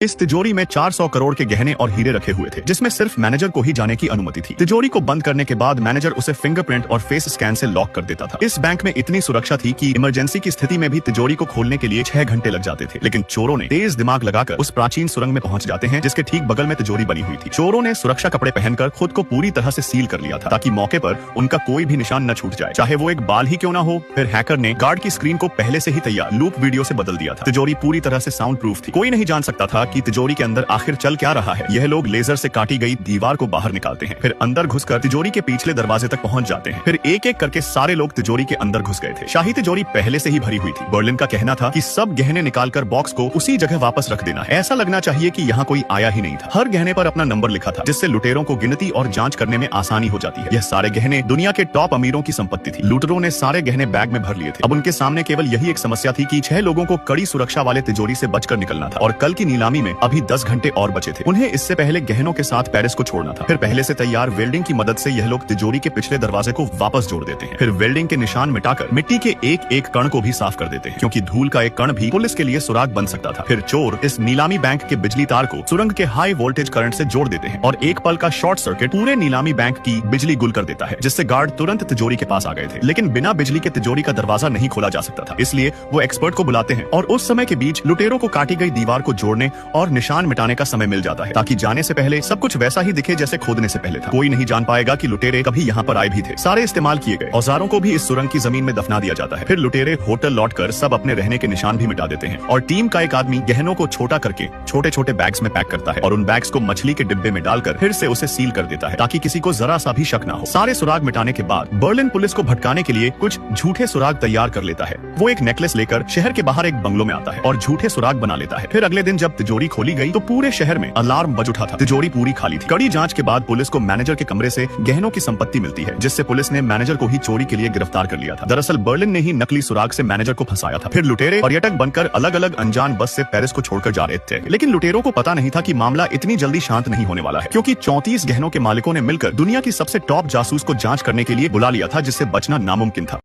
इस तिजोरी में 400 करोड़ के गहने और हीरे रखे हुए थे, जिसमें सिर्फ मैनेजर को ही जाने की अनुमति थी। तिजोरी को बंद करने के बाद मैनेजर उसे फिंगरप्रिंट और फेस स्कैन से लॉक कर देता था। इस बैंक में इतनी सुरक्षा थी कि इमरजेंसी की स्थिति में भी तिजोरी को खोलने के लिए 6 घंटे लग जाते थे। लेकिन चोरों ने तेज दिमाग लगाकर उस प्राचीन सुरंग में पहुंच जाते हैं, जिसके ठीक बगल में तिजोरी बनी हुई थी। चोरों ने सुरक्षा कपड़े पहनकर खुद को पूरी तरह से सील कर लिया था, ताकि मौके पर उनका कोई भी निशान न छूट जाए, चाहे वो एक बाल ही क्यों ना हो। फिर हैकर ने गार्ड की स्क्रीन को पहले से ही तैयार लूप वीडियो से बदल दिया था। तिजोरी पूरी तरह से साउंड प्रूफ थी। कोई नहीं जान सकता था कि तिजोरी के अंदर आखिर चल क्या रहा है। यह लोग लेजर से काटी गई दीवार को बाहर निकालते हैं, फिर अंदर घुसकर तिजोरी के पिछले दरवाजे तक पहुंच जाते हैं। फिर एक एक करके सारे लोग तिजोरी के अंदर घुस गए थे। शाही तिजोरी पहले से ही भरी हुई थी। बर्लिन का कहना था कि सब गहने निकालकर बॉक्स को उसी जगह वापस रख देना है। ऐसा लगना चाहिए कि यहाँ कोई आया ही नहीं था। हर गहने पर अपना नंबर लिखा था, जिससे लुटेरों को गिनती और जांच करने में आसानी हो जाती है। यह सारे गहने दुनिया के टॉप अमीरों की संपत्ति थी। लुटेरों ने सारे गहने बैग में भर लिए थे। अब उनके सामने केवल यही एक समस्या थी कि 6 लोगों को कड़ी सुरक्षा वाले तिजोरी से बचकर निकलना था, और कल की नीलामी में अभी 10 घंटे और बचे थे। उन्हें इससे पहले गहनों के साथ पेरिस को छोड़ना था। फिर पहले से तैयार वेल्डिंग की मदद से यह लोग तिजोरी के पिछले दरवाजे को वापस जोड़ देते हैं। फिर वेल्डिंग के निशान मिटाकर मिट्टी के एक एक कण को भी साफ कर देते हैं, क्योंकि धूल का एक कण भी पुलिस के लिए सुराग बन सकता था। फिर चोर इस नीलामी बैंक के बिजली तार को सुरंग के हाई वोल्टेज करंट से जोड़ देते हैं, और एक पल का शॉर्ट सर्किट पूरे नीलामी बैंक की बिजली गुल कर देता है, जिससे गार्ड तुरंत तिजोरी के पास आ गए थे। लेकिन बिना बिजली के तिजोरी का दरवाजा नहीं खोला जा सकता था, इसलिए वो एक्सपर्ट को बुलाते हैं, और उस समय के बीच लुटेरों को काटी गई दीवार को जोड़ने और निशान मिटाने का समय मिल जाता है, ताकि जाने से पहले सब कुछ वैसा ही दिखे जैसे खोदने से पहले था। कोई नहीं जान पाएगा कि लुटेरे कभी यहाँ पर आए भी थे। सारे इस्तेमाल किए गए औजारों को भी इस सुरंग की जमीन में दफना दिया जाता है। फिर लुटेरे होटल लौटकर सब अपने रहने के निशान भी मिटा देते हैं, और टीम का एक आदमी गहनों को छोटा करके छोटे छोटे बैग्स में पैक करता है, और उन बैग्स को मछली के डिब्बे में डालकर फिर से उसे सील कर देता है, ताकि किसी को जरा सा भी शक ना हो। सारे सुराग मिटाने के बाद बर्लिन पुलिस को भटकाने के लिए कुछ झूठे सुराग तैयार कर लेता है। वो एक नेकलेस लेकर शहर के बाहर एक बंगलो में आता है और झूठे सुराग बना लेता है। फिर अगले दिन जब तिजोरी खोली गई तो पूरे शहर में अलार्म बज उठा था। तिजोरी पूरी खाली थी। कड़ी जांच के बाद पुलिस को मैनेजर के कमरे से गहनों की संपत्ति मिलती है, जिससे पुलिस ने मैनेजर को ही चोरी के लिए गिरफ्तार कर लिया था। दरअसल बर्लिन ने ही नकली सुराग से मैनेजर को फंसाया था। फिर लुटेरे पर्यटक बनकर अलग अलग अनजान बस से पेरिस को छोड़कर जा रहे थे। लेकिन लुटेरों को पता नहीं था कि मामला इतनी जल्दी शांत नहीं होने वाला है, क्योंकि 34 गहनों के मालिकों ने मिलकर दुनिया की सबसे टॉप जासूस को जांच करने के लिए बुला लिया था, जिससे बचना नामुमकिन था।